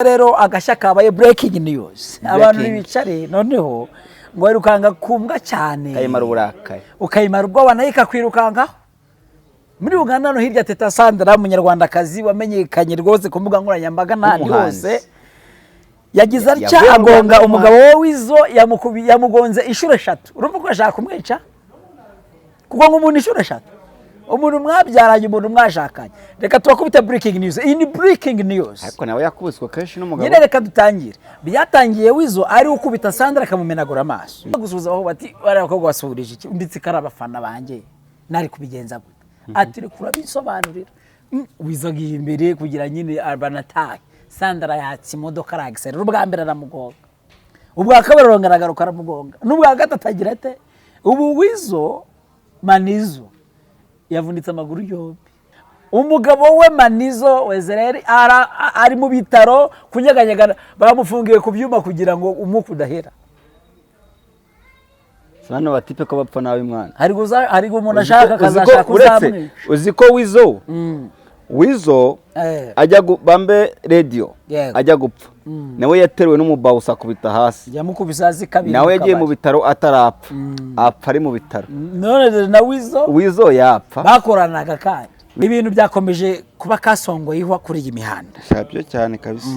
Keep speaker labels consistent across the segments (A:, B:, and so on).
A: rero agashya kabaye breaking news abantu bicare noneho ngo wirukanga kumbwa cyane
B: kayimara uburakari
A: ukayimara ubwoba nayo ikakwirukanga muri Uganda no hirya Teta Sandra umunyarwandakazi wamenyekanye rwose ku mbuga nkoranyambaga n'ahandi hose yagize atya agonga umugabo we Wizo yamugonze inshuro 3 urumva ko ashaka kumwica kuko umuntu inshuro 3 umuntu mwabyaranye umuntu mwashakanye reka tubakubita breaking news iyi ni breaking news
B: ariko nawe yakubiswe kenshi n'umugabo
A: nyine reka dutangire byatangiye Wizo ari ukubita Sandra akamumenagura amaso gusubiza aho bati barakobwa basurije iki nditse karabafana banjye nari kubigenza gute ati rekura bisobanurira Wizo agiye imbere kugira nyine abanataye Sandra yatsi imodoka aragisera ubwa mbere aramugonga ubwa kabiri rongaragaruka aramugonga n'ubwa gatatu agira ate ubu Wizo Manizo yavunitse amaguru yombi umugabo we Manizo Wezereri ari mu bitaro kunyaganyagana bamufungiye ku byuma kugira ngo umuku udahera
B: Sano batipe ko bapfa nawe mwana
A: hari umuntu ashaka kazashaka kuzamwe
B: uziko Wizo ajya bambe radio ajya gupfa nawe yateruwe n'umubawusa kubita hasi
A: yamukubisa hasi kabiri
B: nawe yagiye mu bitaro atarapfa apfa ari mu bitaro
A: none na Wizo
B: yapfa
A: bakoranaga kandi ibintu byakomeje kuba kasongoyeho kuri iyi mihanda
B: shabyo cyane kabisa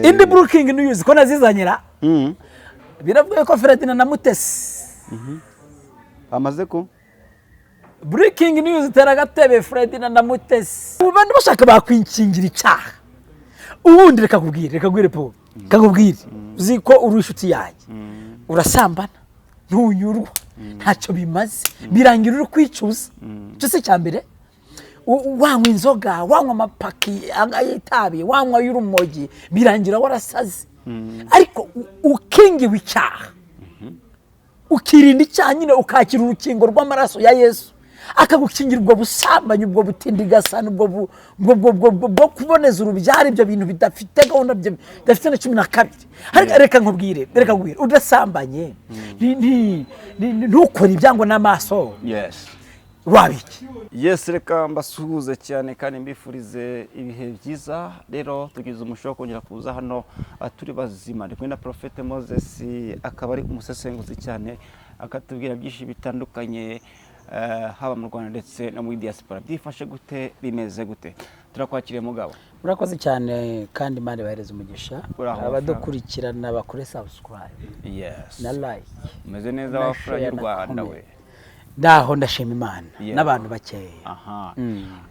A: indi breaking news ko nazizanyira biravuye ko Ferdinand na Mutesi
B: amaze ko
A: breaking news teragatebe Ferdinand na Mutesi ubandi bashaka bakwinkingira icyaha ubundi reka kubwire po kakubwire uziko urushuti yaje urasambana ntunyurwa ntacyo bimaze birangira uri kwicuza cyo se cyambere wanywa inzoga wanywa amapaki ayitabi wanywa y'urumogi birangira warasaze ariko ukingiwe icyaha ukirinda icyaha nyine ukakira urukingo rw'amaraso ya Yesu akagukingira ubwo busambanyi ubwo butindigasana ubwo kuboneza urubyaro ibyo bintu bidafite gahunda bidafite na 12 reka nkubwire udasambanye ntukore ibyango n'amaso wabiki
B: reka mbasuhuze cyane kandi mbifurize ibihe byiza rero tugize umusho kongera kuza hano turi bazima ndi kumwe na Prophet Moses akaba ari umusesenguzi cyane akatubwira byinshi bitandukanye haba mu Rwanda ndetse no mu diaspora byifashe gute bimeze gute turakwakiriye mugabo
A: urakoze cyane kandi Imana bahereza umugisha abadukurikirana bakore subscribe na like
B: meze neza abafura y'u Rwanda we
A: ndaho ndashima Imana n'abantu bakeya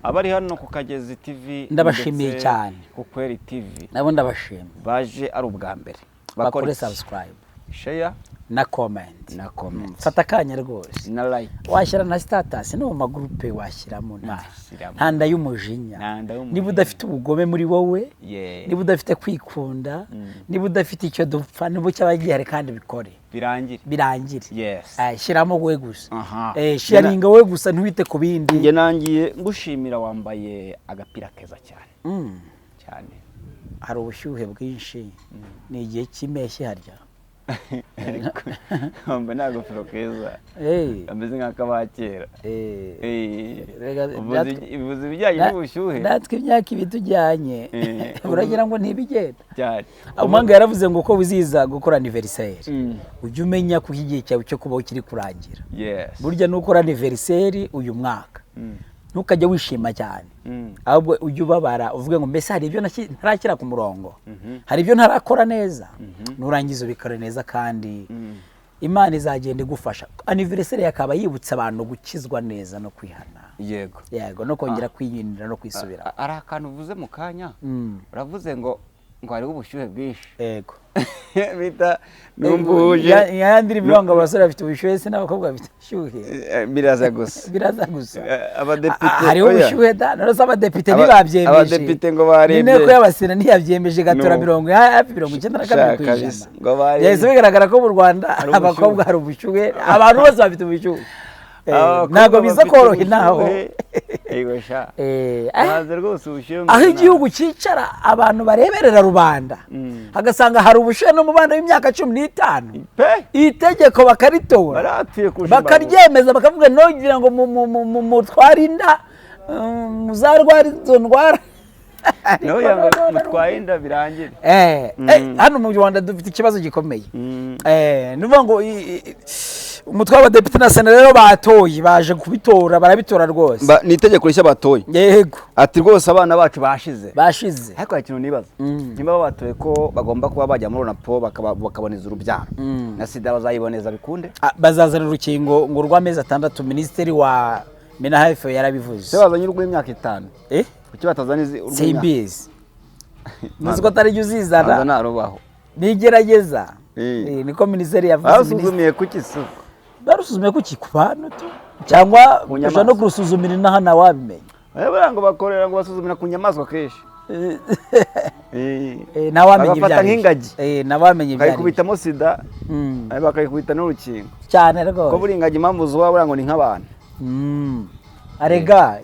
B: abari hano ku Kagezi TV
A: ndabashimiye cyane
B: ku Kweli TV
A: nabo ndabashima
B: baje ari ubwa mbere
A: bakore subscribe
B: share
A: na comment fata kanya rwose
B: na like
A: washyira na status no mu magroupe washyiramo ntanda y'umujinya niba udafite ubugome muri wowe niba udafite kwikunda niba udafite icyo dupfa niba cyabagiye kandi bikore birangire shyiramo we gusa sharinga we gusa ntuwite ku bindi
B: nge nangiye ngushimira wambaye agapira keza cyane
A: hari ubushyuhe bwinshi ni igihe cy'impeshyi harya
B: Mbe nagofero keza ameze nk'akabakera ubuzi bijyanye n'ubushyuhe
A: natwe imyaka ibitujyanye uragira ngo ntibigenda umwanga yaravuze ngo uko wiziza gukora anniversaire ujye umenya ko igihe cyawe cyo kubaho kiri kurangira burya nukora anniversaire uyu mwaka ntukajya wishima cyane ahubwo ujye ubabara uvuge ngo mbese hari ibyo ntarakira ku murongo hari ibyo ntarakora neza nurangiza ubikore neza kandi Imana izagenda igufasha anniversaire yakaba yibutsa abantu gukizwa neza no kwihana yego no kongera kwiyindira no kwisubira
B: ari akantu uvuze mu kanya uravuze ngo hariho ubushyuhe bwinshi
A: yego
B: bita numbuje
A: yandiri biranga abasore bafite ubushyuhe se n'abakobwa bafite ubushyuhe
B: biraza gusa
A: abadepite hariho ubushyuhe da narose abadepite ntibabyemeje
B: abadepite ngo barebye
A: niko yabasina ntiyabyemeje gatora 92%
B: ngo barebye
A: yahise bigaragara ko mu Rwanda abakobwa hari ubushyuhe abantu bose bafite ubushyuhe ntabwo biza koroha naho
B: maze rwose ubushyuhe
A: aho igihugu cyicara abantu bareberera rubanda hagasanga hari ubushyuhe no mu bana w'imyaka 15 itegeko bakaritora bakaryemeza bakavuga nogira ngo mutwarinda muzarwara izo ndwara
B: nawe yanga mutwaye inda birangire.
A: Hano mu Rwanda dufite ikibazo gikomeye. Nuvuga ngo umutwe w'abadepite na sena rero batoye baje kubitora barabitora rwose.
B: Ni itegeko rishya batoye.
A: Yego.
B: Ati rwose abana bacu bashize.
A: Ariko
B: ikintu nibaza. Nimba batoye ko bagomba kuba bajya muri Ronapo bakaboneza urubyaro. Na sida bazayiboneza bikunde.
A: Bazazana urukingo ngo rw'amezi 6 Minisitiri wa Minahefe yarabivuze.
B: Se bazanye urw'imyaka 5. Kuki batazanize urw'imyaka?
A: Simbizi. Muzi ko atari uzizana.
B: Azana rubaho.
A: Nigerageza. Niko Minisitiri yavuze.
B: Basuzumiye kuki se?
A: Barusuzumiye kuki ku bantu tu cyangwa uja no kurusuzumira inaha na wabimenya.
B: Barango bakorera ngo basuzumira ku nyamaswa keshi.
A: Nawamenye ibya.
B: Bafata nk'ingagi.
A: Nawamenye ibya.
B: Bakayikubitamo sida. Bakayikubita n'urukingo.
A: Cyane rwose.
B: Ko buri ingagi impamvu zuba burango ni nk'abantu.
A: Arega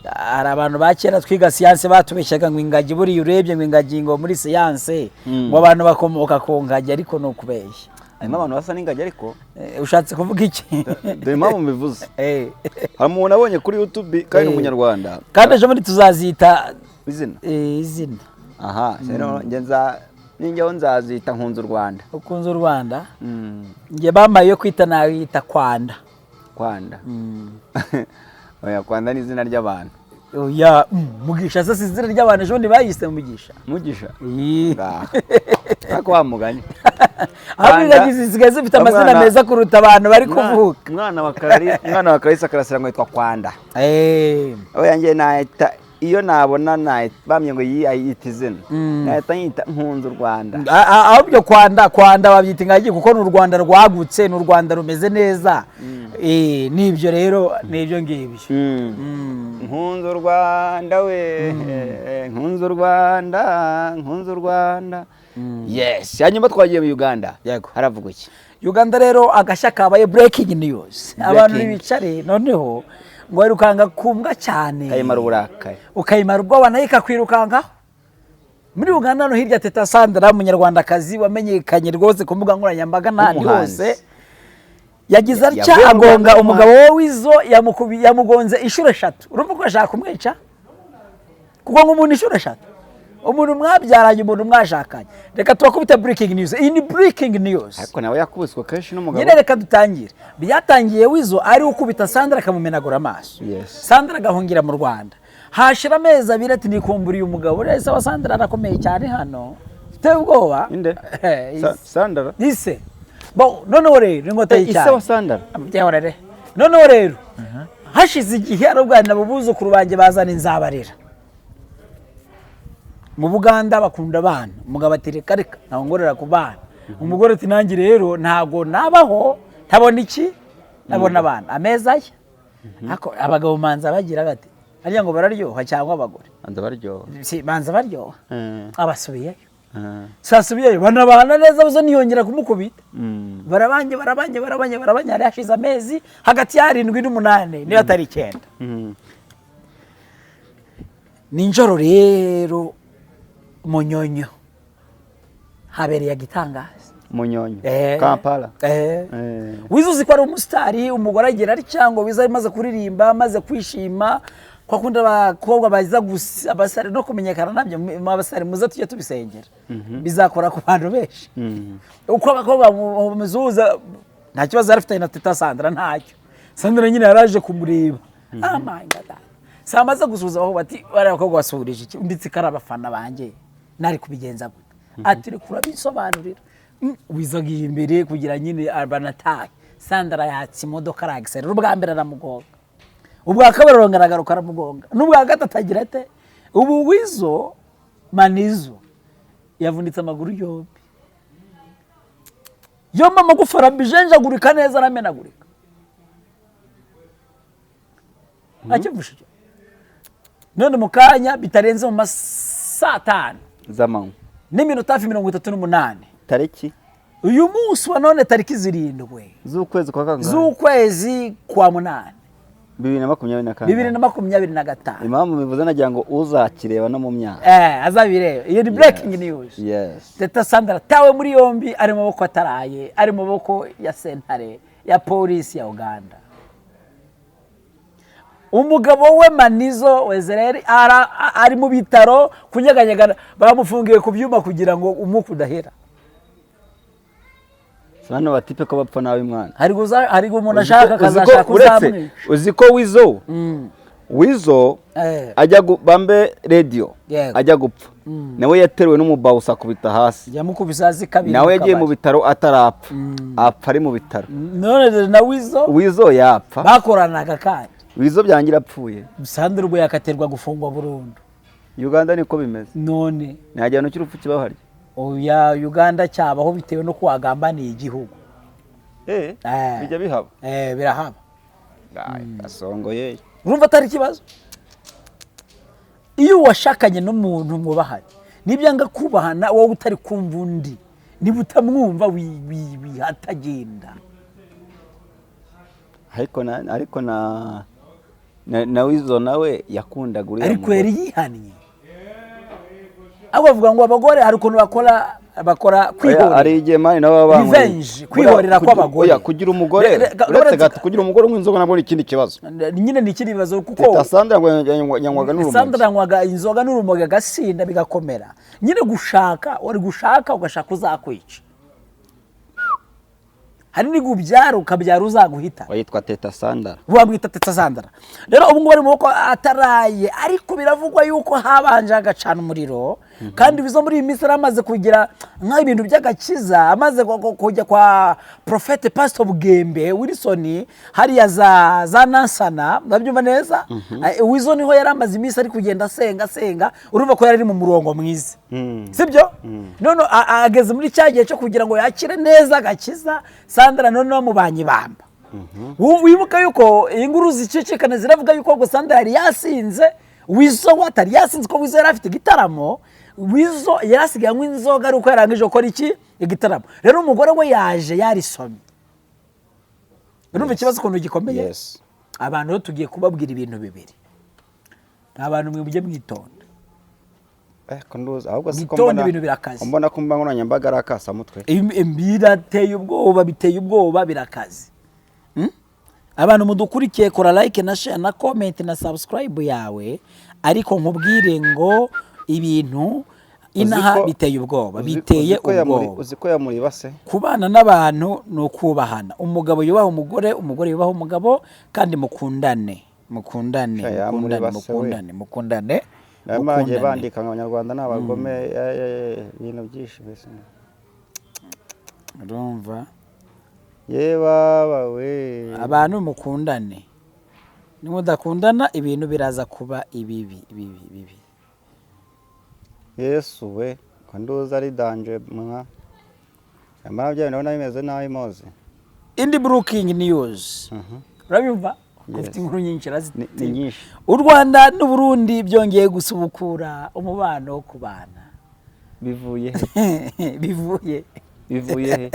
A: hari abantu bakera twiga siyanse batubeshyaga ngo ingagi buri urebye ngo ingagi ngo muri siyanse ngo abantu bakomoka ku ngagi ariko no kubeshya.
B: Harimo abantu basa n'ingagi ariko
A: ushatse kuvuga iki?
B: Dore impamvu mbivuze. Hari umuntu abonye kuri YouTube kandi umunyarwanda.
A: Kandi ejo muri tuzazita
B: izina.
A: Izina.
B: Aha, rero ninjyeho nzazita Nkunze u Rwanda.
A: Ukunze u Rwanda? Nge bamaye yo kwita nayita Kwanda.
B: Kwanda. Oya, Kwanda ni izina ry'abantu.
A: Oya, Mugisha se izina ry'abantu ejo bayise Mugisha.
B: Mugisha? Ako wamuganye.
A: Abingagize zisigaye zifite amazina meza kuruta abantu bari kuvuka.
B: Umwana wa Kalisa Karasira ngo yitwa Kwanda. Oya ngiye nahita iyo nabona bamye ngo yita izina. Nahita nyita Nkunze u Rwanda.
A: Ahubwo Kwanda babyita ingagi kuko n'u Rwanda rwagutse n'u Rwanda rumeze neza. Nibyo rero nibyo ngibyo.
B: Nkunze u Rwanda we. Nkunze u Rwanda, Nkunze u Rwanda. Yes, hanyuma twagiye mu Uganda.
A: Yego.
B: Haravuga iki?
A: Uganda rero agashya kabaye breaking news. Abantu bicare noneho ngo wirukanga kumbwa cyane.
B: Kayimara uburakari.
A: Ukayimara ubwo nayo ikakwirukanga. Muri Uganda no hirya Teta Sandra umunyarwandakazi wamenyekanye rwose ku mbuga nkoranyambaga n'andi hose. Yagize atya agonga umugabo we Wizo yamugonze inshuro 3. Urumva ko ashaka kumwica? Kuko nk'umuntu inshuro 3. Umuntu mwabyaranye umuntu mwashakanye. Reka tubakubita breaking news. Iyi ni breaking news.
B: Ariko nawe yakubiswe kenshi n'umugabo.
A: Nyine reka dutangire. Byatangiye Wizo ari ukubita Sandra akamumenagura amaso. Sandra agahungira mu Rwanda. Hashira amezi 2 ati nikumburiye umugabo rese wa Sandra arakomeye cyane hano. Ufite ubwoba?
B: Inde? Sandra?
A: Ise. Bo noneho rero ingota y'icyaha.
B: Ise wa Sandra?
A: Byahorere. Noneho rero hashize igihe arubwana babuzukuru banjye bazana inzabarira. Mu Buganda bakunda abana. Umugabo ati reka naho ngorera ku bana. Umugore ati nangi rero ntago nabaho ntabona iki nabona abana ameza ye. Ako abagabo manza bagira bati ariya ngo bararyoha cyangwa abagore.
B: Banza baryoha.
A: Si banza baryoha. Abasubiyeyo. Sasubiyeyo banabana neza buzo niyongera kumukubita. Barabanye ari hashize amezi hagati ya 7 n'8 niyo atari 9. Ninjoro rero Munyonyo habereye gitangaza.
B: Munyonyo Kampala.
A: Wizo uzi ko ari umusitari umugore agira ari cyangwa Wizo amaze kuririmba amaze kwishima kwa kunda abakobwa baza abasare no kumenyekana nabyo abasare muza tujye tubisengera. Bizakora ku bantu benshi. Uko abakobwa muzuza nta kibazo arafite na Teta Sandra ntacyo. Sandra nyine yaraje kumureba. Oh my God. Samaze gusuza aho bati bari abakobwa basurije iki nditse karabafana banje nari kubigenza gute. Ati rekura bisobanurira. Wizagiye imbere kugira nyine abanataye. Sandra yatsi imodoka aragisera ubwa mbere aramugonga. Ubwa kabiri rongaragaruka aramugonga. N'ubwa gatatu agira ate ubu Wizo Manizo yavunitse amaguru yombi. Yomba magufara bijenjagurika neza aramenagurika. Akivushije. None mukanya bitarenze mu masaa 5
B: z'amanywa
A: n'iminota 38
B: tariki
A: uyu munsi wa none tariki 7
B: z'ukwezi kwa kangahe
A: z'ukwezi kwa 8
B: 2025 impamvu bivuze nagira ngo uzakireba no mu myaka
A: azabireba iyo ni breaking news. Teta Sandra tawe muri yombi ari mu maboko ataraye ari mu maboko ya sentare ya polisi ya Uganda. umugabo we Manizo Wezereri ari mu bitaro kunyeganyega, bamufungiye ku byuma kugira ngo umwuka udahera.
B: Sana batipe ko bapfa nawe mwana.
A: Hari umuntu ashaka kazashaka uzamwica.
B: Uziko Wizo ajya bambe radio ajya gupfa. Nawe yateruwe n'umubawusa kubita hasi.
A: Yamukubisa hasi kabiri.
B: Nawe yagiye mu bitaro atarapfa. Apfa ari mu bitaro.
A: None na Wizo
B: yapfa.
A: Bakoranaga kandi.
B: Wizo byangira apfuye.
A: Sandra ubwo yakaterwa gufungwa burundu.
B: Uganda niko bimeze.
A: None
B: ntajyana cy'urupfu kibaho hari.
A: Oya Uganda cyabaho bitewe no kwagambaniye igihugu.
B: Bijya bihaba.
A: Birahaba.
B: Asongoye.
A: Urumva atari kibazo. Iyo washakanye n'umuntu mwubahanye, nibyanga kubahana wowe utari kumva undi, niba utamwumva wihatagenda.
B: Ariko na Wizo nawe yakundaga uriya.
A: Ariko yari yihannye. Abo bavuga ngo abagore hari ukuntu bakora kwihorera.
B: Ari igihe mani nabo baba
A: revenge, kwihorera kw'abagore.
B: Kugira umugore uretse gato kugira umugore w'inzoga nabwo ni ikindi kibazo.
A: Nyine ni ikindi kibazo kuko
B: Sandra yanywaga n'urumogi.
A: Sandra yanywaga inzoga n'urumogi agasinda bigakomera. Nyine wari gushaka ugashaka uzakwica. Hari n'igubyara ukabyara uzaguhita.
B: Wayitwa Teta Sandra.
A: Wamwita Teta Sandra. Rero ubu ngubu ari mu ko ataraye, ariko biravugwa yuko habanje agacana umuriro kandi bizo muri iyi minsi amaze kugira nk'ibintu by'agakiza, amaze kujya kwa Prophet Pastor Bugembe Wilson hariya za Nansana, nabyumva neza. Wizo niho yari amaze iminsi ari kugenda senga urumva ko yari mu murongo mwiza. Sibyo? None ageze muri cyagiye cyo kugira ngo yakire neza agakiza. Sandra none wamubanye bamba. Wibuka yuko inguru zicicikana ziravuga yuko ngo Sandra yari yasinze, Wizo watari yasinze ko Wizo yari afite gitaramo, Wizo yarasigaye nk'inzoga ari uko yarangije gukora iki igitaramo. Rero umugore we yaje yarisomye. Urumva ikibazo ukuntu gikomeye.
B: Yes.
A: Abantu tugiye kubabwira ibintu bibiri. Abantu mwe mujye mwitonda.
B: Kondoza ahubwo
A: sikombona ibintu birakaze.
B: Mbona kumba nkoranyambaga arakasa mutwe.
A: Birateye ubwoba, biteye ubwoba, birakaze. Abantu mudukurikiye kora like na share na comment na subscribe yawe, ariko nkubwire ngo ibintu inaha biteye ubwoba, biteye ubwoba.
B: Uziko yamuribase. Kubana
A: n'abantu no kubahana. Umugabo yubaha umugore, umugore yubaha umugabo, kandi mukundane.
B: Namaje bandika nk'abanyarwanda n'abagome ibintu byinshi bese.
A: Urumva?
B: Baba we.
A: Abantu mukundane. Nimudakundana ibintu biraza kuba ibibi.
B: Yesu we, kanduza ari danje mwa. Amara bya bintu bimeze nabi moze.
A: Indi breaking news. Urabimva? Ufite inkuru nyinshi
B: nyinshi.
A: U Rwanda n'u Burundi byongeye gusubukura umubano wo kubana.
B: Bivuye
A: he?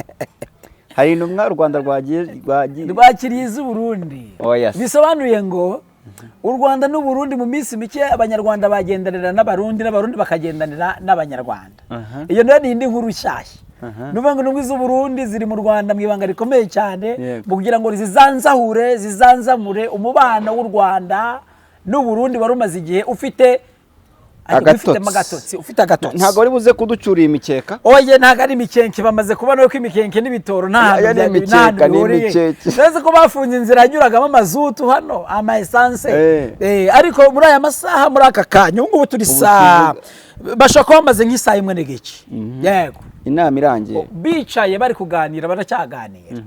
B: Hari intumwa u Rwanda
A: rwakiriye iz'u Burundi. Bisobanuye ngo u Rwanda n'u Burundi mu minsi mike abanyarwanda bagendanira n'abarundi bakagendanira n'abanyarwanda. Iyo ni indi nkuru nshyashya. Nuvango n'ubwo iz'u Burundi ziri mu Rwanda mu ibanga rikomeye cyane kugira ngo zizanzamure umubano w'u Rwanda n'u Burundi warumaze igihe ufite agatotsi.
B: Ntago ari buze kuducuriye imikeka.
A: Oye ntago ari imikenke, bamaze kubona ko imikenke n'ibitoro nta neze ko bafunze inzira yanyuragamo amazutu hano ama essence. Ariko muri aya masaha muri aka kanya ubu turi saa bashaka bamaze nk'isaha imwe n'igice. Yego.
B: Inama irangiye.
A: Bicaye bari kuganira, baracyaganira.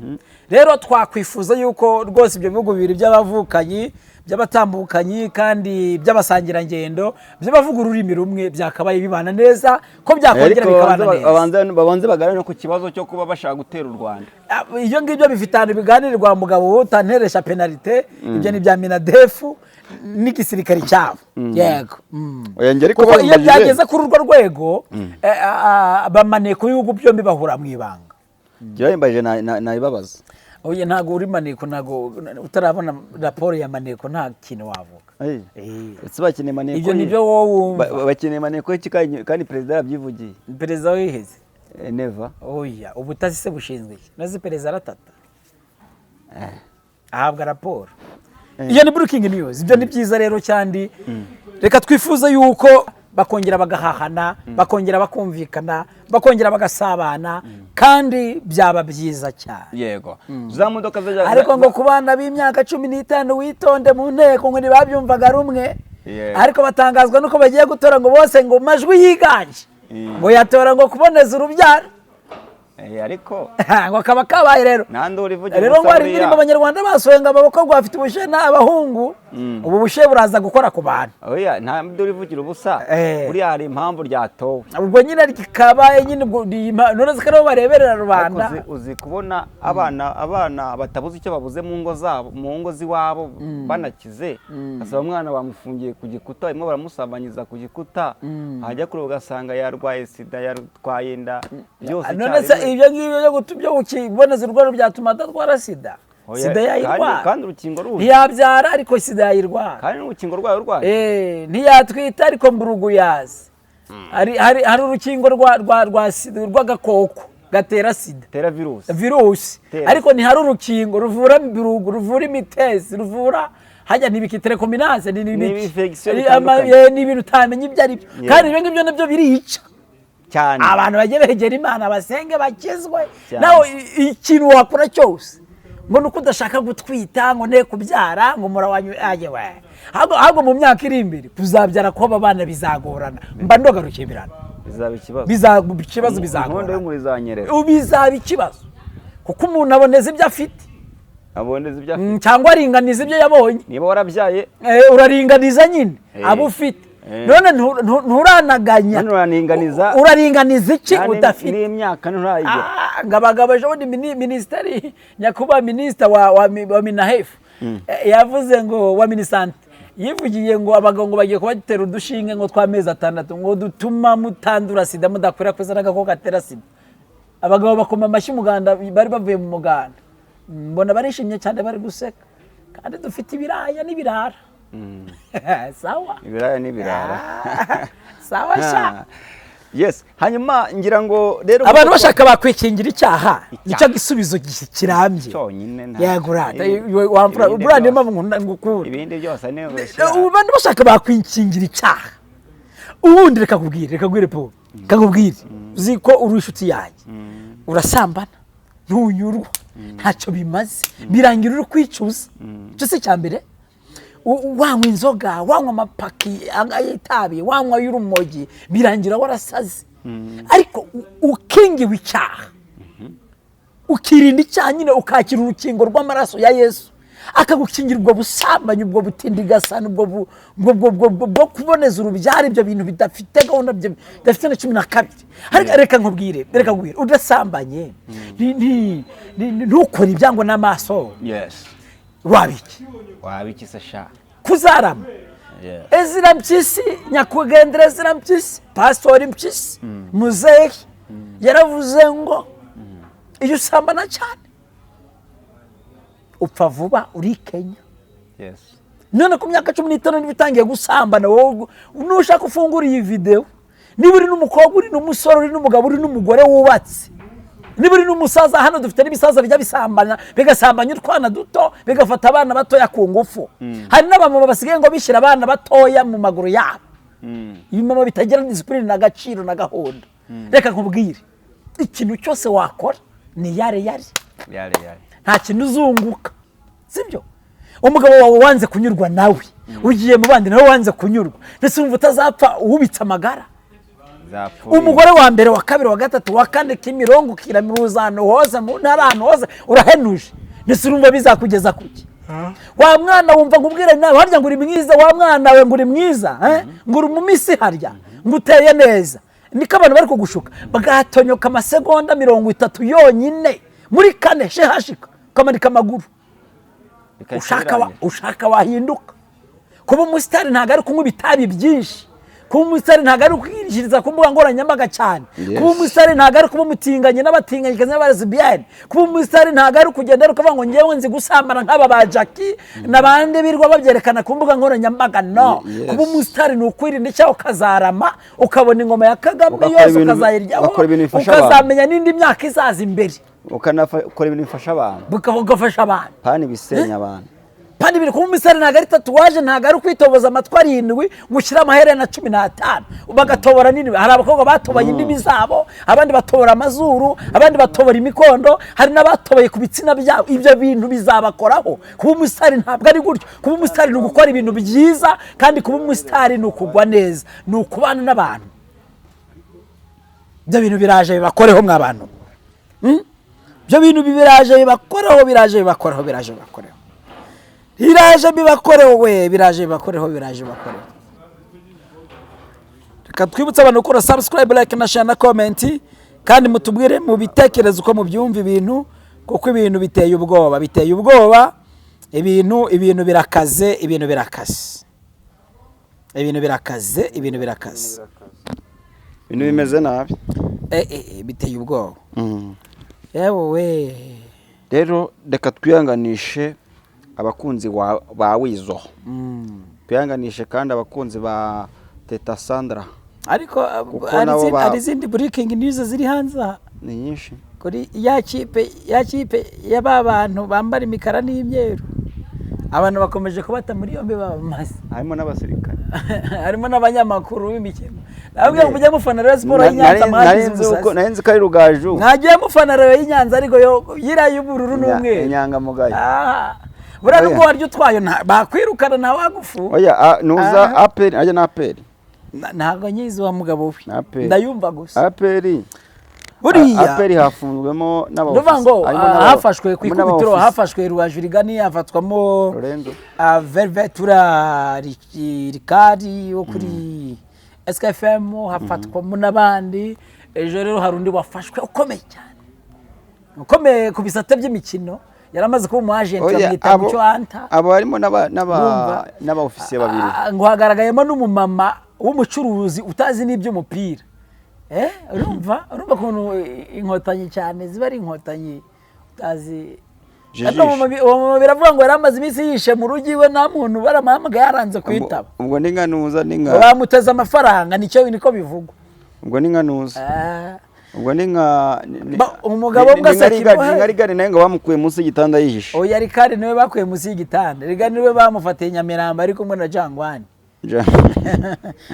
A: Rero twakwifuza yuko rwose ibyo bihugu bibiri by'abavukanyi, by'abatambukanyi kandi by'abasangirangendo, by'abavuga ururimi rumwe byakabaye bibana neza, ko byakongera bikabana
B: neza. Babanze baganira ku kibazo cyo kuba bashaka gutera u Rwanda.
A: Iyo ngibyo bifitanye biganirirwa mugabo utanteresha penalite, ibyo ni bya Minadefu n'igisirikari cyabo. Yego. Kuko iyo byageze kuri urwo rwego bamaneko y'ubu byombi bahura mu ibanga.
B: Byayimbaje nayibabaza.
A: Oye ntago uri maneko, ntago utarabona raporo ya maneko nta kintu wavuga.
B: Ese bakeneye maneko.
A: Ibyo nibyo wowe
B: bakeneye maneko kandi president yarabyivugiye.
A: President wiheze.
B: Never.
A: Oya ubutasi se bushinzwe iki? Nazi president aratata. Ahabwa raporo. iyo ni breaking news. Ibyo ni byiza rero cyandi reka twifuza yuko bakongera bagahahana, bakongera bakumvikana, bakongera bagasabana, kandi byaba byiza cyane.
B: Yego. Za modoka
A: ariko ngo kubana b'imyaka 15 witonde mu nteko ngo nibabyumvaga rumwe, ariko batangazwa nuko bagiye gutora ngo bose ngo majwi yiganje, ngo yatora ngo kuboneza urubyaro.
B: Ariko
A: ngo kaba kabaye rero rero ngo hari indirimbo abanyarwanda basohoye ngo abakobwa bafite ubushe n'abahungu, ubu bushe buraza gukora ku bantu.
B: Oya, nta ndori vugira ubusa, buri hari impamvu ryatowe.
A: Ubwo nyine rikabaye nyine none zikaro bareberera rubanda.
B: Uzi kubona abana batabuze icyo babuze mu ngo zabo, mu ngo ziwabo banakize, asaba umwana bamufungiye ku gikuta, imwe baramusambanyiza ku gikuta, hajya kuri ugasanga yarwaye sida, yarwaye inda, byose cyane.
A: Ibyo ngibyo byo ukiboneza urwaro byatuma adatwara sida. Sida yayirwara
B: kandi urukingo ruzi
A: ntiyabyara ariko sida yayirwara,
B: kandi urukingo rwayo rwaye
A: ntiyatwita ariko mburugu yazi. Hari urukingo rwa sida rw'agakoko gatera sida,
B: tera
A: virusi, ariko ntihari urukingo ruvura mburugu, ruvura imitezi, ruvura hajya n'ibikiterekominase n'ibintu utamenya ibyo ari byo, kandi ibyo ngibyo nabyo birica
B: cyane.
A: Abantu bagiye begera Imana basenge bakizwe. Naho ikintu wakora cyose ngo nuko udashaka gutwita ngo ne kubyara ngo murawanyu ajewe, ahubwo mu myaka iri imbere kuzabyara ko abana bizagorana, mba ndogarukiye birana
B: bizaba
A: ikibazo bizagorana,
B: bizaba
A: ikibazo kuko umuntu aboneza ibyo afite, cyangwa aringaniza ibyo yabonye.
B: Niba warabyaye
A: uraringaniza nyine abo ufite, none nturanaganya, uraringaniza iki udafite
B: n'imyaka nturayiga.
A: Ngabagabo ejo ni ministeri nyakuba minister wa Minahefu yavuze ngo wa Minisante yivugiye ngo abagabo ngo bagiye kubatera udushinge ngo tw'amezi 6 ngo dutuma mutandura sida, mudakwira kweza n'agakoko gatera sida. Abagabo bakoma amashyi umuganda, bari bavuye mu muganda, mbona barishimye cyane bari guseka, kandi dufite ibiraya n'ibirara. Sawa
B: ibiraya n'ibirara
A: sawa sha.
B: Yes, hanyuma ngira ngo rero
A: abantu bashaka bakwikingira icyaha nicyo gisubizo kirambye
B: cyonyine.
A: Yagurata wamfura burande mpamvu ngukura
B: ibindi byose ne
A: abantu bashaka bakwikingira icyaha. Ubundi reka kubwire po kakubwire uzi ko uri inshuti yanjye, urasambana ntunyurwa, ntacyo bimaze, birangira uri kwicuza. Cyo se cyambere wanywa inzoga, wanywa amapaki y'itabi, wanywa y'urumogi, birangira warasaze. Ariko ukingiwe icyaha, ukirinda icyaha nyine, ukakira urukingo rw'amaraso ya Yesu, akagukingira ubwo busambanyi, ubwo butindigasana, ubwo kuboneza urubyaro, ibyo bintu bidafite gahunda, bidafite na 12. Reka nkubwire udasambanye ntukore ibyango n'amaso.
B: Yes. Wabiki sasha
A: kuzarama. Ezira mpyisi nyakugendera, ezira mpyisi pastori mpyisi muzehe yaravuze ngo iyo usambana cyane upfa vuba uri Kenya.
B: Yes.
A: None ku myaka 15 nibitangiye gusambana, wowe nushaka ufungura iyi video, niba uri n'umukobwa, uri n'umusore, uri n'umugabo, uri n'umugore wubatse, niba uri n'umusaza, hano dufite n'ibisaza bijya bisambana, bigasambanya utwana duto, bigafata abana batoya ku ngufu. Hari n'abamama basigaye ngo bishyira abana batoya mu maguru yabo, ibimama bitagira discipline na gaciro na gahunda. Reka nkubwire ikintu cyose wakora ni yare nta kintu uzunguka, sibyo? Umugabo wawe wanze kunyurwa nawe, ugiye mu bandi nawe wanze kunyurwa, ndetse umva utazapfa ubitsa amagara. Umugore wa mbere, wa kabiri, wa gatatu, wa kane, Kimirongo, Kiramuruzano hose mu ntarano hose urahenuje, ndetse urumva bizakugeza kuki? Wa mwana wumva ngubwire nawe harya nguri mwiza, wa mwana we nguri mwiza, nguri mu misi harya nguteye neza. Niko abantu bari kugushuka, bagatonyoka amasegonda 30 yonyine muri kane shehashika kamanika amaguru. Ushaka wahinduka. Kuba umusitari ntago ari kunywa ibitabi byinshi, kuba umusitari ntago ari kwirishiriza ku mbuga nkoranyambaga cyane, kuba umusitari ntago ari kuba umutinganye n'abatinganye kazi n'abarezibiyani, kuba umusitari ntago ari kugenda ari kuvuga ngo ngewe nzi gusambana nk'aba ba Jackie n'abandi birwa babyerekana ku mbuga nkoranyambaga. No, kuba umusitari ni ukwirinda icyaho ukazarama, ukabona ingoma ya Kagame yose ukazayiryaho, ukazamenya n'indi myaka izaza imbere,
B: ukanakora ibintu bifasha abantu,
A: ugafasha abantu
B: pani bisenya abantu.
A: kandi biri kuba umusare ntabwo ari tatuwaje, ntabwo ari kwitoboza amatwi 7 ngo ushyire amaherena 15 bagatobora nini. Hari abakobwa batoboye indimi zabo, abandi batobora amazuru, abandi batobora imikondo, hari n'abatoboye ku bitsina byabo. Ibyo bintu bizabakoraho. Kuba umusare ntabwo ari gutyo. Kuba umusare ni ugukora ibintu byiza, kandi kuba umusare ni ukugwa neza, ni ukubana n'abantu. Ibyo bintu biraje bibakoreho mw'abantu. Ibyo bintu biraje bibakoreho, biraje bibakoreho, biraje bibakoreho. Biraje bibakoreho we, biraje bibakoreho, biraje bibakoreho. Reka twibutse abantu gukora subscribe, like na share na comment, kandi mutubwire mu bitekerezo uko mubyumva ibintu, kuko ibintu biteye ubwoba, biteye ubwoba. Ibintu birakaze, ibintu birakaze. Ibintu birakaze, ibintu birakaze.
B: Ibintu bimeze nabi.
A: Biteye ubwoba. Yewe we.
B: Rero reka twihanganishe abakunzi ba Wizo. Twihanganishe kandi abakunzi ba Teta Sandra.
A: Ariko hari izindi breaking news ziri hanze.
B: Ni nyinshi.
A: Kuri ya kipe y'aba bantu bambara imikara n'imyeru. Abantu bakomeje kubata muri yombe babamaze.
B: Harimo n'abasirikare.
A: Harimo n'abanyamakuru b'imikino. Nabwiye ngo mujye mufana Rayon Sports y'Inyanza
B: mwagize. Narenze kari Rugaju.
A: Nagiye mufana Rayon y'Inyanza ariko yo y'ubururu n'umweru.
B: Inyanga mugaye.
A: Bura nubwo waryo twayo bakwirukana nta wagufu.
B: Oya nuza APR ajya na APR.
A: Ntago nyizi wa mugabo we. Ndayumva gusa.
B: APR.
A: Buriya
B: APR hafunzwemo
A: n'abafashwe. Hafashwe ku ikubitiro, hafashwe Rwajurigani, hafatwamo Velvetura Ricari wo kuri SKFM, hafatwamo n'abandi. Ejo rero hari undi wafashwe ukomeye cyane, ukomeye ku bisate by'imikino, yaramaze kuba umu agent amwita Mucyo Anta.
B: Abo harimo n'aba ofisiye babiri.
A: Ngo hagaragayemo n'umumama w'umucuruzi utazi n'iby'umupira. Urumva ukuntu inkotanyi cyane ziba ari inkotanyi utazi. Uwo biravuga ngo yaramaze iminsi yishe mu rugi we, nta muntu baramuhamagaye yaranze kwitaba.
B: Ubwo ni nkanuza
A: bamuteze amafaranga, niko bivugwa.
B: Ubwo ni nkanuza. Ubwo ni nka
A: umugabo
B: Rigari nawe ngo bamukuye munsi y'igitanda yihishe.
A: Oya Rigari niwe bakuye munsi y'igitanda. Rigari niwe bamufatiye Nyamirambo ari kumwe na Jangwani.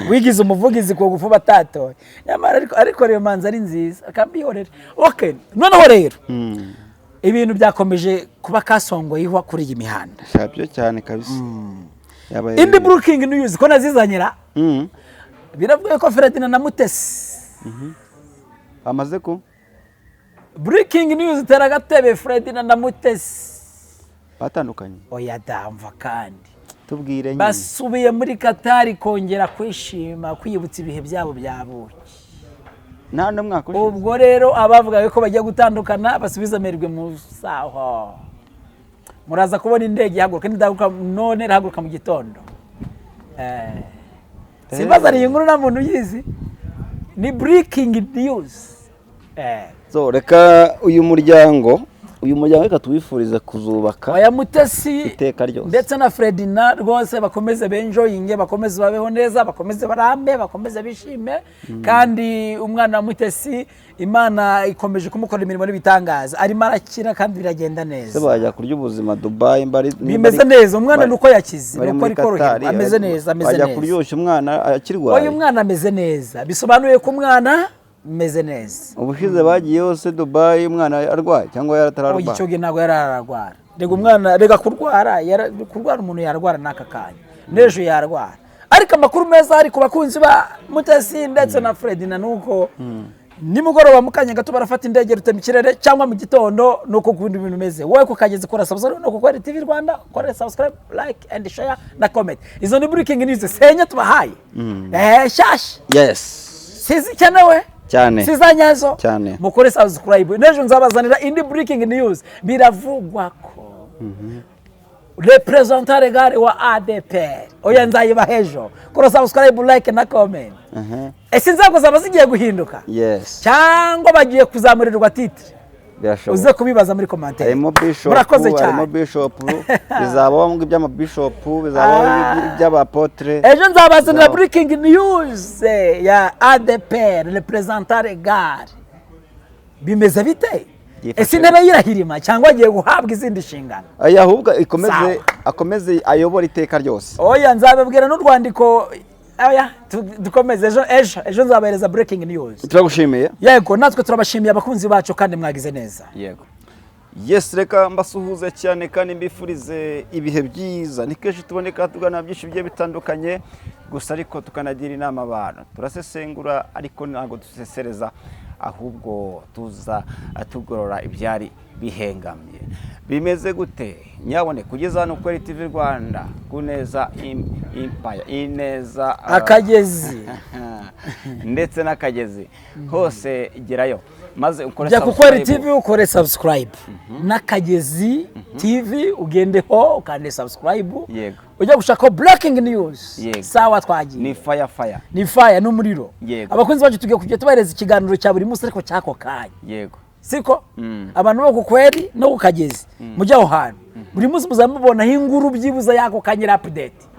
A: Wigize umuvugizi ku gufu batatoye. Ariko rero manza ari nziza akambihorera. Okay, noneho rero ibintu byakomeje kuba kasongo yihwa kuri iyi mihanda.
B: Cyabyo cyane kabisa.
A: Indi breaking news ko nazizanyira. Biravuye ko Ferdinand na Mutesi
B: amaze ko
A: breaking news teragatebe Ferdinand na Mutesi
B: batandukanye.
A: Oya damva kandi
B: tubwire nyine
A: basubiye muri Qatar kongera kwishima, kwiyibutsa ibihe byabo byabuki.
B: nta mwaka ushize.
A: Ubwo rero abavuga ko bagiye gutandukana basubiza amerwe mu saho. Muraza kubona indege ihaguruka, ndaguka none rahaguruka mu gitondo. Simbaza ari inkuru na muntu yizi. Ni breaking news.
B: So reka uyu muryango reka tuwifuriza kuzubaka
A: Oya Mutesi
B: iteka ryose
A: ndetse na Ferdinand rwose bakomeze benjoyinge, bakomeze babeho neza, bakomeze barambe, bakomeze bishime. Kandi umwana wa Mutesi Imana ikomeje kumukora imirimo n'ibitangaza, arimo arakira kandi biragenda neza.
B: Se bajya kurya ubuzima Dubai
A: bimeze neza. Umwana nuko yakize, nuko ari koroherwa, ameze neza, ameze neza.
B: Bajya kuryoshya umwana akirwaye.
A: Oya umwana ameze neza, bisobanuye ko umwana meze neza.
B: Ubushize bagiye hose Dubai umwana arwaye cyangwa yaratararwaye.
A: Icyo gihe ntabwo yarararwara. Rega umwana kurwara umuntu yararwara n'aka kanya, n'ejo yararwara. Ariko amakuru meza ari ku bakunzi ba Mutesi ndetse na Ferdinand nuko nimugoroba mukanya gato barafata indege rutema ikirere cyangwa mu gitondo, nuko kundi ibintu meze. Wowe kukageze kora subscribe no kukora TV Rwanda, kora subscribe, like and share na comment. Izo ni breaking news senya tubahaye. Shash.
B: Yes.
A: Sizi cyanewe
B: cyane
A: sizanyazo
B: cyane.
A: Mukore subscribe. Nejo nzabazanira indi breaking news. Biravugwa ko representant regare wa ADPR oya nzayiba hejo. Kora subscribe, like na comment. Ese nzago zaba zigiye guhinduka?
B: Yes.
A: Cyangwa bagiye kuzamurirwa titre? Uze kubibaza muri commentaire. Murakoze cyane.
B: Harimo bishop bizaba ngo iby'ama bishop bizaba iby'abapotre.
A: Ejo nzabazanira breaking news ya ADPR representant regare. Bimeze bite? ese intebe yirahirima cyangwa agiye guhabwa izindi nshingano?
B: aya ahubwo akomeze ayobora iteka ryose.
A: Oya, nzababwira n'urwandiko. Oya, dukomeze ejo nzabahereza breaking news.
B: Turagushimiye.
A: Yego, natwe turabashimiye abakunzi bacu kandi mwagize neza.
B: Yego. Yes, reka mbasuhuze cyane kandi mbifurize ibihe byiza. Ni kenshi tuboneka tugana byinshi bigiye bitandukanye, gusa ariko tukanagira inama abantu. Turasesengura ariko ntabwo dusesereza, ahubwo tuza tugorora ibyari bihengamye. Bimeze gute? Nyabone kugeza hano kuri TV Rwanda, Kuneza Empire, Ineza
A: Akagezi
B: ndetse n'Akagezi hose gerayo maze ukore
A: subscribe. TV ukore subscribe. N'Akagezi TV ugendeho ukande subscribe.
B: Yego.
A: Ujya gushaka breaking news. Sawa twagiye.
B: Ni fire.
A: Ni fire n'umuriro.
B: Yego.
A: Abakunzi bacu tugiye kujya tubahereza ikiganiro cya buri munsi ariko cyako kanya.
B: Yego.
A: Siko abantu bo kukweri no kukagezi mujya aho hantu buri munsi muzamubona inkuru byibuza yako kanyira update.